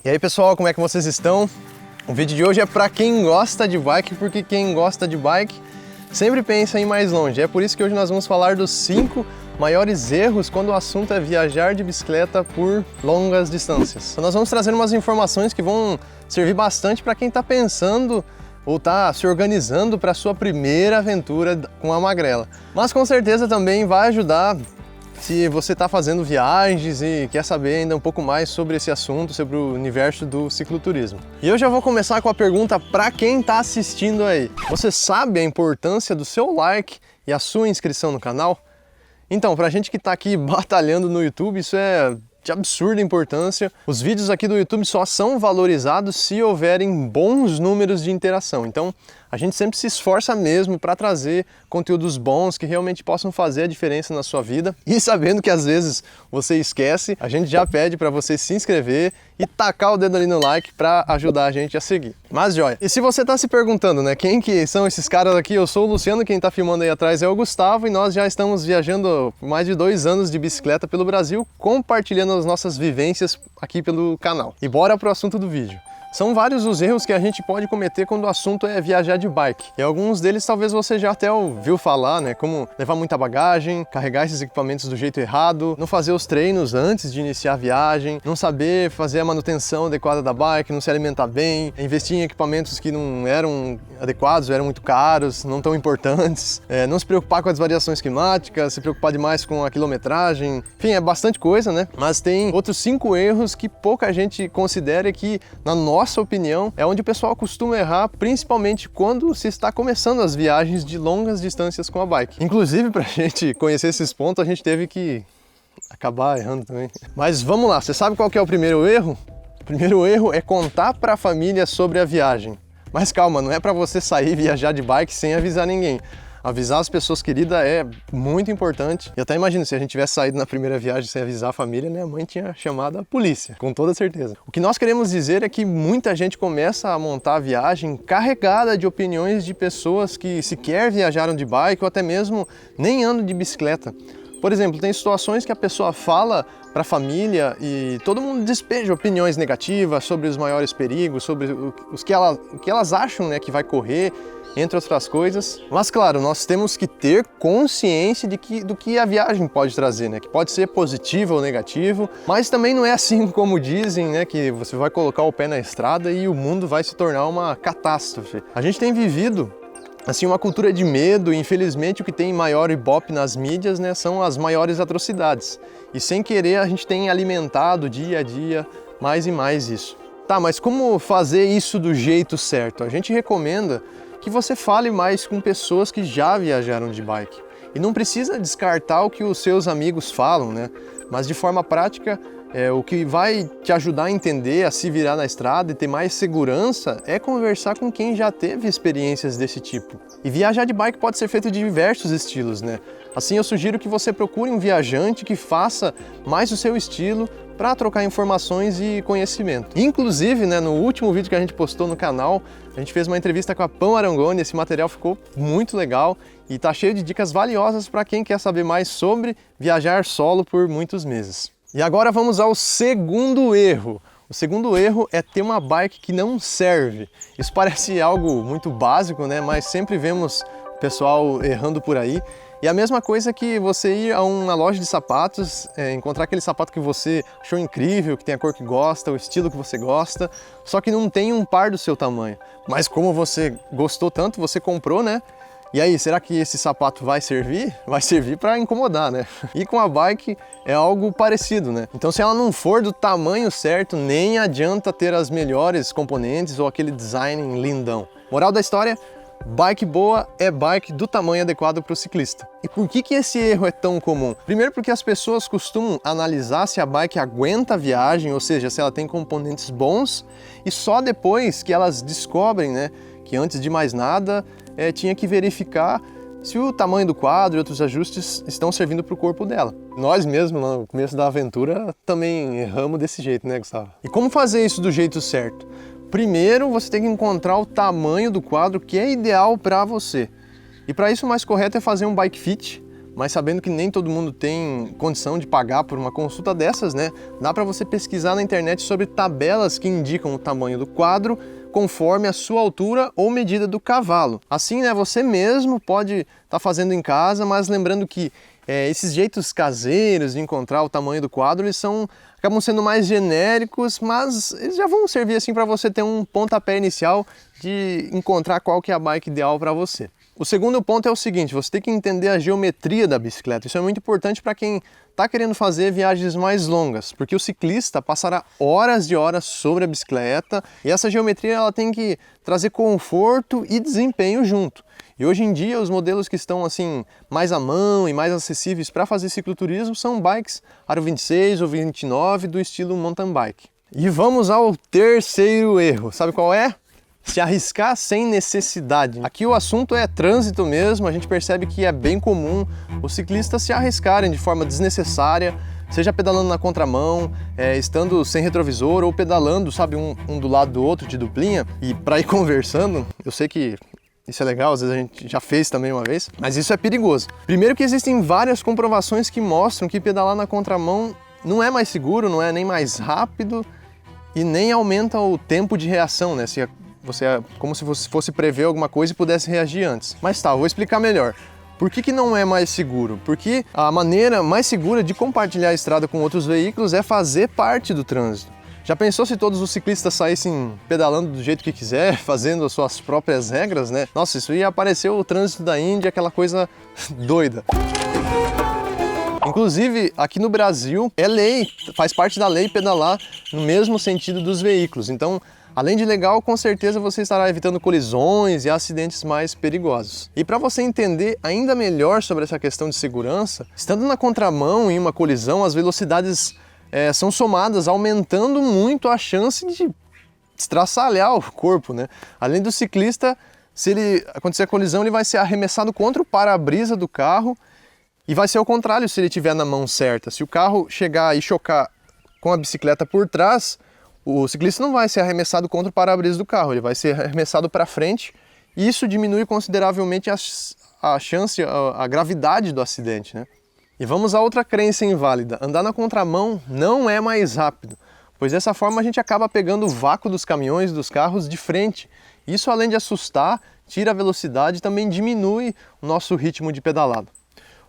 E aí pessoal, como é que vocês estão? O vídeo de hoje é para quem gosta de bike, porque quem gosta de bike sempre pensa em ir mais longe. É por isso que hoje nós vamos falar dos 5 maiores erros quando o assunto é viajar de bicicleta por longas distâncias. Então nós vamos trazer umas informações que vão servir bastante para quem está pensando ou está se organizando para a sua primeira aventura com a magrela. Mas com certeza também vai ajudar se você está fazendo viagens e quer saber ainda um pouco mais sobre esse assunto, sobre o universo do cicloturismo. E eu já vou começar com a pergunta para quem está assistindo aí. Você sabe a importância do seu like e a sua inscrição no canal? Então, para a gente que está aqui batalhando no YouTube, isso é de absurda importância. Os vídeos aqui do YouTube só são valorizados se houverem bons números de interação. Então, a gente sempre se esforça mesmo para trazer conteúdos bons que realmente possam fazer a diferença na sua vida. E sabendo que às vezes você esquece, a gente já pede para você se inscrever e tacar o dedo ali no like para ajudar a gente a seguir. Mas joia! E se você está se perguntando, né, quem que são esses caras aqui? Eu sou o Luciano, quem está filmando aí atrás é o Gustavo e nós já estamos viajando por mais de 2 anos de bicicleta pelo Brasil, compartilhando as nossas vivências aqui pelo canal. E bora pro assunto do vídeo. São vários os erros que a gente pode cometer quando o assunto é viajar de bike. E alguns deles talvez você já até ouviu falar, né? Como levar muita bagagem, carregar esses equipamentos do jeito errado, não fazer os treinos antes de iniciar a viagem, não saber fazer a manutenção adequada da bike, não se alimentar bem, investir em equipamentos que não eram adequados, eram muito caros, não tão importantes, não se preocupar com as variações climáticas, se preocupar demais com a quilometragem. Enfim, é bastante coisa, né? Mas tem outros 5 erros que pouca gente considera que, na nossa opinião, é onde o pessoal costuma errar, principalmente quando se está começando as viagens de longas distâncias com a bike. Inclusive, para a gente conhecer esses pontos, a gente teve que acabar errando também. Mas vamos lá, você sabe qual que é o primeiro erro? O primeiro erro é contar para a família sobre a viagem. Mas calma, não é para você sair e viajar de bike sem avisar ninguém. Avisar as pessoas queridas é muito importante. E até imagino, se a gente tivesse saído na primeira viagem sem avisar a família, né, a mãe tinha chamado a polícia, com toda certeza. O que nós queremos dizer é que muita gente começa a montar a viagem carregada de opiniões de pessoas que sequer viajaram de bike ou até mesmo nem andam de bicicleta. Por exemplo, tem situações que a pessoa fala para a família e todo mundo despeja opiniões negativas sobre os maiores perigos, sobre o que elas acham, né, que vai correr, entre outras coisas. Mas claro, nós temos que ter consciência do que a viagem pode trazer, né, que pode ser positivo ou negativo, mas também não é assim como dizem, né, que você vai colocar o pé na estrada e o mundo vai se tornar uma catástrofe. A gente tem vivido assim uma cultura de medo e infelizmente o que tem maior ibope nas mídias, né, são as maiores atrocidades. E sem querer a gente tem alimentado dia a dia mais e mais isso. Tá, mas como fazer isso do jeito certo? A gente recomenda que você fale mais com pessoas que já viajaram de bike. E não precisa descartar o que os seus amigos falam, né? Mas de forma prática, o que vai te ajudar a entender, a se virar na estrada e ter mais segurança é conversar com quem já teve experiências desse tipo. E viajar de bike pode ser feito de diversos estilos, né? Assim eu sugiro que você procure um viajante que faça mais o seu estilo para trocar informações e conhecimento. Inclusive, né, no último vídeo que a gente postou no canal, a gente fez uma entrevista com a Pam Arangoni, esse material ficou muito legal e tá cheio de dicas valiosas para quem quer saber mais sobre viajar solo por muitos meses. E agora vamos ao segundo erro. O segundo erro é ter uma bike que não serve. Isso parece algo muito básico, né? Mas sempre vemos o pessoal errando por aí. E a mesma coisa que você ir a uma loja de sapatos, encontrar aquele sapato que você achou incrível, que tem a cor que gosta, o estilo que você gosta, só que não tem um par do seu tamanho. Mas como você gostou tanto, você comprou, né? E aí, será que esse sapato vai servir? Vai servir para incomodar, né? E com a bike é algo parecido, né? Então se ela não for do tamanho certo, nem adianta ter as melhores componentes ou aquele design lindão. Moral da história? Bike boa é bike do tamanho adequado para o ciclista. E por que esse erro é tão comum? Primeiro porque as pessoas costumam analisar se a bike aguenta a viagem, ou seja, se ela tem componentes bons, e só depois que elas descobrem, né, que antes de mais nada tinha que verificar se o tamanho do quadro e outros ajustes estão servindo para o corpo dela. Nós mesmos, no começo da aventura, também erramos desse jeito, né, Gustavo? E como fazer isso do jeito certo? Primeiro, você tem que encontrar o tamanho do quadro que é ideal para você. E para isso o mais correto é fazer um bike fit, mas sabendo que nem todo mundo tem condição de pagar por uma consulta dessas, né? Dá para você pesquisar na internet sobre tabelas que indicam o tamanho do quadro conforme a sua altura ou medida do cavalo. Assim, né, você mesmo pode estar fazendo em casa, mas lembrando que esses jeitos caseiros de encontrar o tamanho do quadro, eles acabam sendo mais genéricos, mas eles já vão servir assim para você ter um pontapé inicial de encontrar qual que é a bike ideal para você. O segundo ponto é o seguinte, você tem que entender a geometria da bicicleta. Isso é muito importante para quem está querendo fazer viagens mais longas, porque o ciclista passará horas e horas sobre a bicicleta e essa geometria ela tem que trazer conforto e desempenho junto. E hoje em dia os modelos que estão assim mais à mão e mais acessíveis para fazer cicloturismo são bikes aro 26 ou 29 do estilo mountain bike. E vamos ao terceiro erro, sabe qual é? Se arriscar sem necessidade. Aqui o assunto é trânsito mesmo, a gente percebe que é bem comum os ciclistas se arriscarem de forma desnecessária, seja pedalando na contramão, estando sem retrovisor ou pedalando, sabe, um do lado do outro de duplinha e para ir conversando. Eu sei que isso é legal, às vezes a gente já fez também uma vez, mas isso é perigoso. Primeiro que existem várias comprovações que mostram que pedalar na contramão não é mais seguro, não é nem mais rápido e nem aumenta o tempo de reação, né? Como se você fosse prever alguma coisa e pudesse reagir antes. Mas tá, eu vou explicar melhor. Por que não é mais seguro? Porque a maneira mais segura de compartilhar a estrada com outros veículos é fazer parte do trânsito. Já pensou se todos os ciclistas saíssem pedalando do jeito que quiser, fazendo as suas próprias regras, né? Nossa, isso ia aparecer o trânsito da Índia, aquela coisa doida. Inclusive, aqui no Brasil, é lei, faz parte da lei pedalar no mesmo sentido dos veículos. Então, além de legal, com certeza você estará evitando colisões e acidentes mais perigosos. E para você entender ainda melhor sobre essa questão de segurança, estando na contramão em uma colisão, as velocidades são somadas, aumentando muito a chance de estraçalhar o corpo, né? Além do ciclista, se ele acontecer a colisão, ele vai ser arremessado contra o para-brisa do carro e vai ser ao contrário se ele estiver na mão certa. Se o carro chegar e chocar com a bicicleta por trás, o ciclista não vai ser arremessado contra o para-brisa do carro, ele vai ser arremessado para frente e isso diminui consideravelmente a chance, a gravidade do acidente, né? E vamos a outra crença inválida, andar na contramão não é mais rápido, pois dessa forma a gente acaba pegando o vácuo dos caminhões, dos carros de frente. Isso além de assustar, tira a velocidade e também diminui o nosso ritmo de pedalada.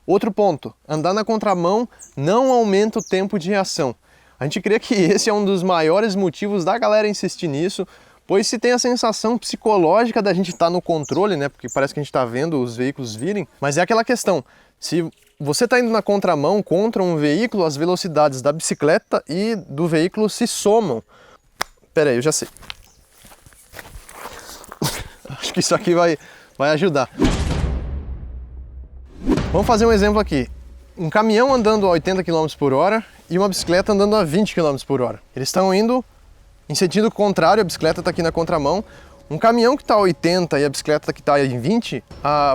Outro ponto, andar na contramão não aumenta o tempo de reação. A gente crê que esse é um dos maiores motivos da galera insistir nisso, pois se tem a sensação psicológica da gente estar no controle, né? Porque parece que a gente está vendo os veículos virem, mas é aquela questão, se você está indo na contramão contra um veículo, as velocidades da bicicleta e do veículo se somam. Pera aí, eu já sei. Acho que isso aqui vai ajudar. Vamos fazer um exemplo aqui. Um caminhão andando a 80 km por hora e uma bicicleta andando a 20 km por hora. Eles estão indo em sentido contrário, a bicicleta está aqui na contramão. Um caminhão que está a 80 e a bicicleta que está em 20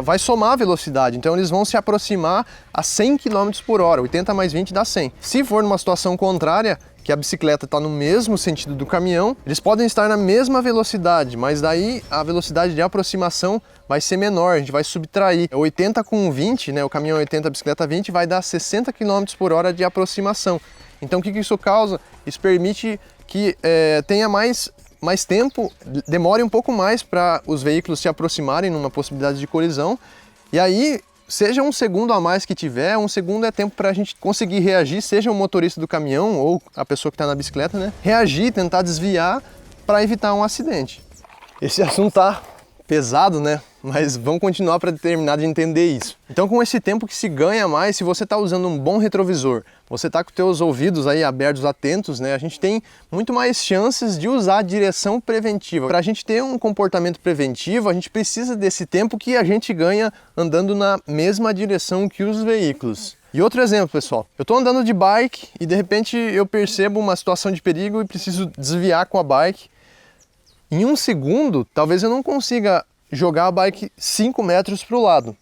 vai somar a velocidade, então eles vão se aproximar a 100 km por hora, 80 mais 20 dá 100. Se for numa situação contrária, que a bicicleta está no mesmo sentido do caminhão, eles podem estar na mesma velocidade, mas daí a velocidade de aproximação vai ser menor, a gente vai subtrair. 80 com 20, né, o caminhão 80, a bicicleta 20, vai dar 60 km por hora de aproximação. Então o que isso causa? Isso permite que tenha mais tempo, demore um pouco mais para os veículos se aproximarem numa possibilidade de colisão, e aí, seja um segundo a mais que tiver, um segundo é tempo para a gente conseguir reagir, seja o motorista do caminhão ou a pessoa que está na bicicleta, né? Reagir, tentar desviar para evitar um acidente. Esse assunto tá pesado, né? Mas vamos continuar para terminar de entender isso. Então, com esse tempo que se ganha mais, se você está usando um bom retrovisor, você está com os teus ouvidos aí abertos, atentos, né? A gente tem muito mais chances de usar a direção preventiva. Para a gente ter um comportamento preventivo, a gente precisa desse tempo que a gente ganha andando na mesma direção que os veículos. E outro exemplo, pessoal. Eu estou andando de bike e de repente eu percebo uma situação de perigo e preciso desviar com a bike. Em um segundo, talvez eu não consiga jogar a bike 5 metros para o lado.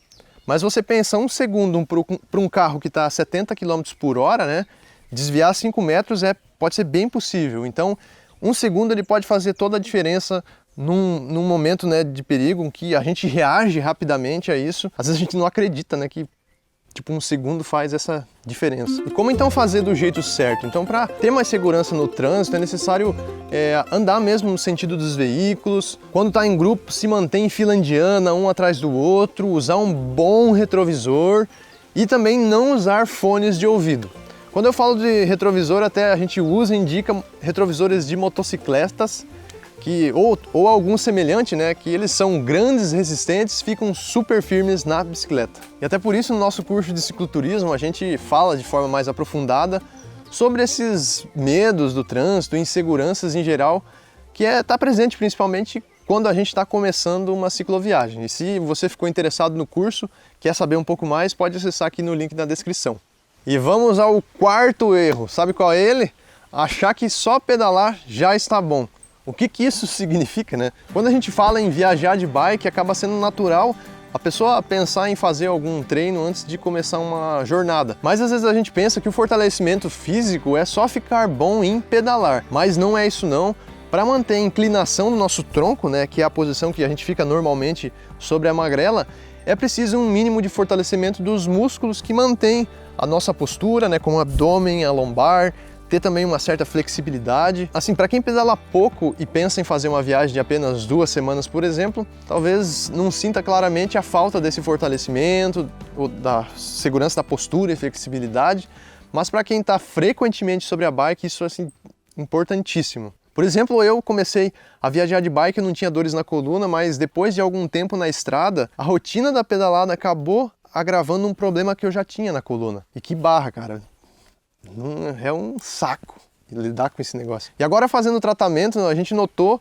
Mas você pensa um segundo para um carro que está a 70 km por hora, né? Desviar 5 metros pode ser bem possível. Então, um segundo ele pode fazer toda a diferença num momento, né, de perigo, em que a gente reage rapidamente a isso. Às vezes a gente não acredita, né, que tipo, um segundo faz essa diferença. E como então fazer do jeito certo? Então, para ter mais segurança no trânsito, é necessário andar mesmo no sentido dos veículos. Quando está em grupo, se mantém em fila indiana, um atrás do outro, usar um bom retrovisor e também não usar fones de ouvido. Quando eu falo de retrovisor, até a gente indica retrovisores de motocicletas, ou algum semelhante, né, que eles são grandes, resistentes, ficam super firmes na bicicleta. E até por isso no nosso curso de cicloturismo a gente fala de forma mais aprofundada sobre esses medos do trânsito, inseguranças em geral, que está presente principalmente quando a gente está começando uma cicloviagem. E se você ficou interessado no curso, quer saber um pouco mais, pode acessar aqui no link na descrição. E vamos ao quarto erro. Sabe qual é ele? Achar que só pedalar já está bom. O que isso significa, né? Quando a gente fala em viajar de bike, acaba sendo natural a pessoa pensar em fazer algum treino antes de começar uma jornada. Mas às vezes a gente pensa que o fortalecimento físico é só ficar bom em pedalar. Mas não é isso não. Para manter a inclinação do nosso tronco, né, que é a posição que a gente fica normalmente sobre a magrela, é preciso um mínimo de fortalecimento dos músculos que mantêm a nossa postura, né, como o abdômen, a lombar, ter também uma certa flexibilidade. Assim, para quem pedala pouco e pensa em fazer uma viagem de apenas 2 semanas, por exemplo, talvez não sinta claramente a falta desse fortalecimento, ou da segurança da postura e flexibilidade, mas para quem está frequentemente sobre a bike, isso é assim, importantíssimo. Por exemplo, eu comecei a viajar de bike, eu não tinha dores na coluna, mas depois de algum tempo na estrada, a rotina da pedalada acabou agravando um problema que eu já tinha na coluna. E que barra, cara! É um saco lidar com esse negócio. E agora fazendo o tratamento, a gente notou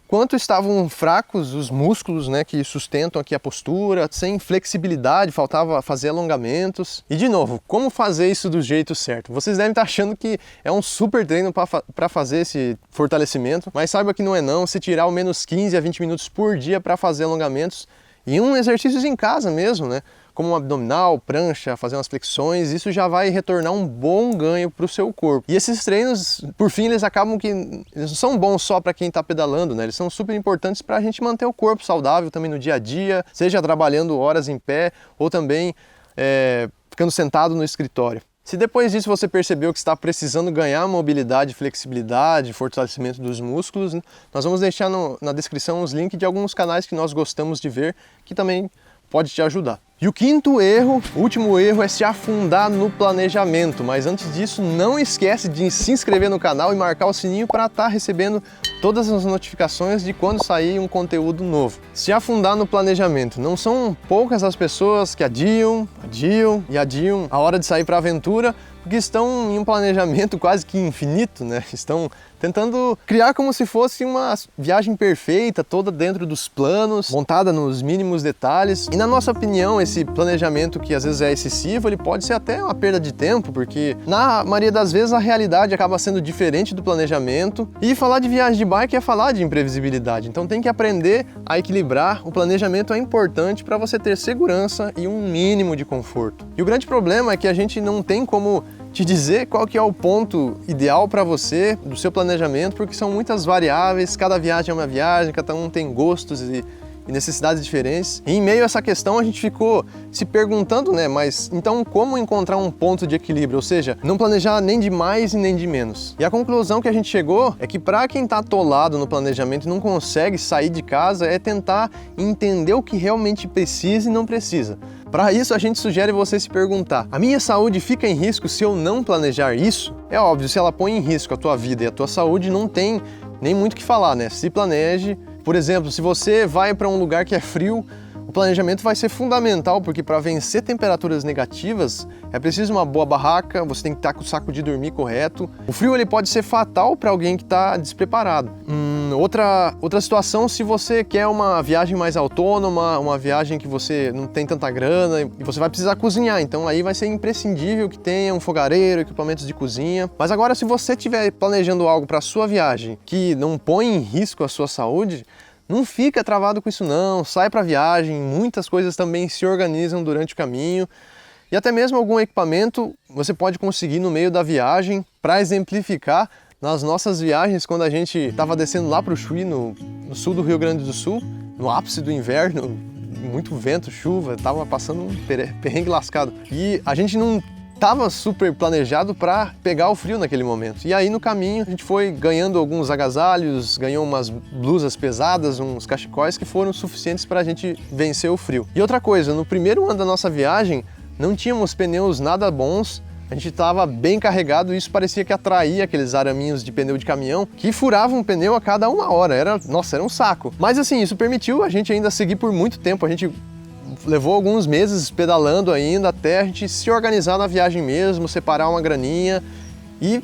quanto estavam fracos os músculos, né, que sustentam aqui a postura, sem flexibilidade, faltava fazer alongamentos. E de novo, como fazer isso do jeito certo? Vocês devem estar achando que é um super treino para fazer esse fortalecimento, mas saiba que não é não. Se tirar ao menos 15 a 20 minutos por dia para fazer alongamentos e exercícios em casa mesmo, né? Como um abdominal, prancha, fazer umas flexões, isso já vai retornar um bom ganho para o seu corpo. E esses treinos, por fim, eles acabam que eles não são bons só para quem está pedalando, né? Eles são super importantes para a gente manter o corpo saudável também no dia a dia, seja trabalhando horas em pé ou também ficando sentado no escritório. Se depois disso você percebeu que está precisando ganhar mobilidade, flexibilidade, fortalecimento dos músculos, né? Nós vamos deixar na descrição os links de alguns canais que nós gostamos de ver, que também pode te ajudar. E o quinto erro, o último erro, é se afundar no planejamento. Mas antes disso, não esquece de se inscrever no canal e marcar o sininho para estar recebendo todas as notificações de quando sair um conteúdo novo. Se afundar no planejamento. Não são poucas as pessoas que adiam a hora de sair para a aventura, porque estão em um planejamento quase que infinito, né? Estão tentando criar como se fosse uma viagem perfeita, toda dentro dos planos, montada nos mínimos detalhes. E na nossa opinião, esse planejamento que às vezes é excessivo, ele pode ser até uma perda de tempo, porque na maioria das vezes a realidade acaba sendo diferente do planejamento. E falar de viagem de bike é falar de imprevisibilidade. Então tem que aprender a equilibrar. O planejamento é importante para você ter segurança e um mínimo de conforto. E o grande problema é que a gente não tem como te dizer qual que é o ponto ideal para você do seu planejamento, porque são muitas variáveis, cada viagem é uma viagem, cada um tem gostos e necessidades diferentes. E em meio a essa questão a gente ficou se perguntando, né, mas então como encontrar um ponto de equilíbrio, ou seja, não planejar nem de mais e nem de menos. E a conclusão que a gente chegou é que para quem está atolado no planejamento e não consegue sair de casa, é tentar entender o que realmente precisa e não precisa. Para isso, a gente sugere você se perguntar: a minha saúde fica em risco se eu não planejar isso? É óbvio, se ela põe em risco a tua vida e a tua saúde, não tem nem muito o que falar, né? Se planeje. Por exemplo, se você vai para um lugar que é frio, o planejamento vai ser fundamental, porque para vencer temperaturas negativas é preciso uma boa barraca, você tem que estar com o saco de dormir correto. O frio ele pode ser fatal para alguém que está despreparado. Outra situação, se você quer uma viagem mais autônoma, uma viagem que você não tem tanta grana e você vai precisar cozinhar, então aí vai ser imprescindível que tenha um fogareiro, equipamentos de cozinha. Mas agora, se você estiver planejando algo para a sua viagem que não põe em risco a sua saúde, não fica travado com isso não, sai para a viagem, muitas coisas também se organizam durante o caminho. E até mesmo algum equipamento você pode conseguir no meio da viagem. Para exemplificar, nas nossas viagens, quando a gente estava descendo lá para o Chuí, no sul do Rio Grande do Sul, no ápice do inverno, muito vento, chuva, tava passando um perrengue lascado. E a gente não tava super planejado para pegar o frio naquele momento. E aí no caminho a gente foi ganhando alguns agasalhos, ganhou umas blusas pesadas, uns cachecóis que foram suficientes para a gente vencer o frio. E outra coisa, no primeiro ano da nossa viagem não tínhamos pneus nada bons, a gente estava bem carregado e isso parecia que atraía aqueles araminhos de pneu de caminhão que furavam o pneu a cada 1 hora. Nossa, era um saco. Mas assim, isso permitiu a gente ainda seguir por muito tempo. A gente levou alguns meses pedalando ainda até a gente se organizar na viagem mesmo, separar uma graninha e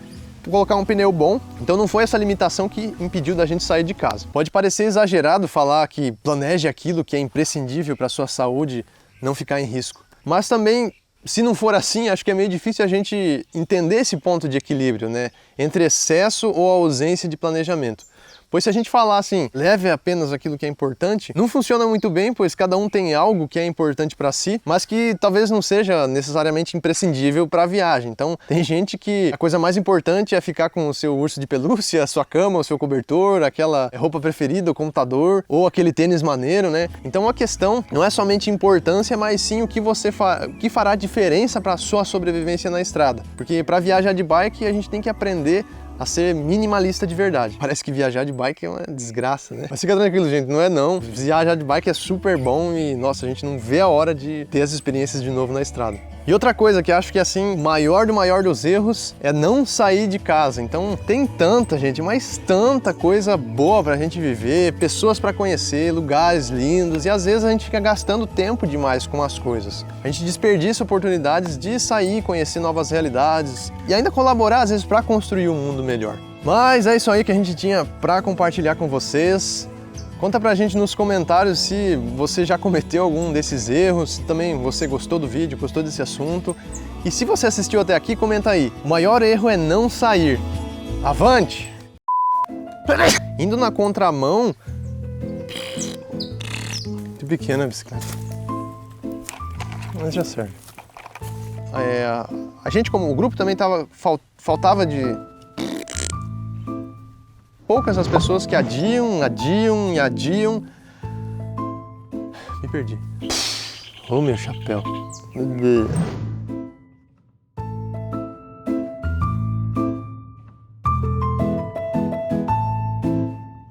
colocar um pneu bom. Então não foi essa limitação que impediu da gente sair de casa. Pode parecer exagerado falar que planeje aquilo que é imprescindível para a sua saúde não ficar em risco. Mas também, se não for assim, acho que é meio difícil a gente entender esse ponto de equilíbrio, né? Entre excesso ou ausência de planejamento. Pois se a gente falar assim, leve apenas aquilo que é importante, não funciona muito bem, pois cada um tem algo que é importante para si, mas que talvez não seja necessariamente imprescindível para a viagem. Então, tem gente que a coisa mais importante é ficar com o seu urso de pelúcia, a sua cama, o seu cobertor, aquela roupa preferida, o computador, ou aquele tênis maneiro, né? Então a questão não é somente importância, mas sim o que você que fará diferença para a sua sobrevivência na estrada. Porque para viajar de bike, a gente tem que aprender a ser minimalista de verdade. Parece que viajar de bike é uma desgraça, né? Mas fica tranquilo, gente, não é não. Viajar de bike é super bom e, nossa, a gente não vê a hora de ter as experiências de novo na estrada. E outra coisa que acho que, assim, maior dos erros é não sair de casa. Então, tem tanta, gente, mas tanta coisa boa pra gente viver, pessoas pra conhecer, lugares lindos, e às vezes a gente fica gastando tempo demais com as coisas. A gente desperdiça oportunidades de sair, conhecer novas realidades e ainda colaborar, às vezes, pra construir um mundo melhor. Mas é isso aí que a gente tinha pra compartilhar com vocês. Conta pra gente nos comentários se você já cometeu algum desses erros, se também você gostou do vídeo, gostou desse assunto. E se você assistiu até aqui, comenta aí. O maior erro é não sair. Avante! Indo na contramão... Muito pequena a bicicleta. Mas já serve. A gente, como o grupo, também faltava de... Poucas as pessoas que adiam. Me perdi. Oh, meu chapéu.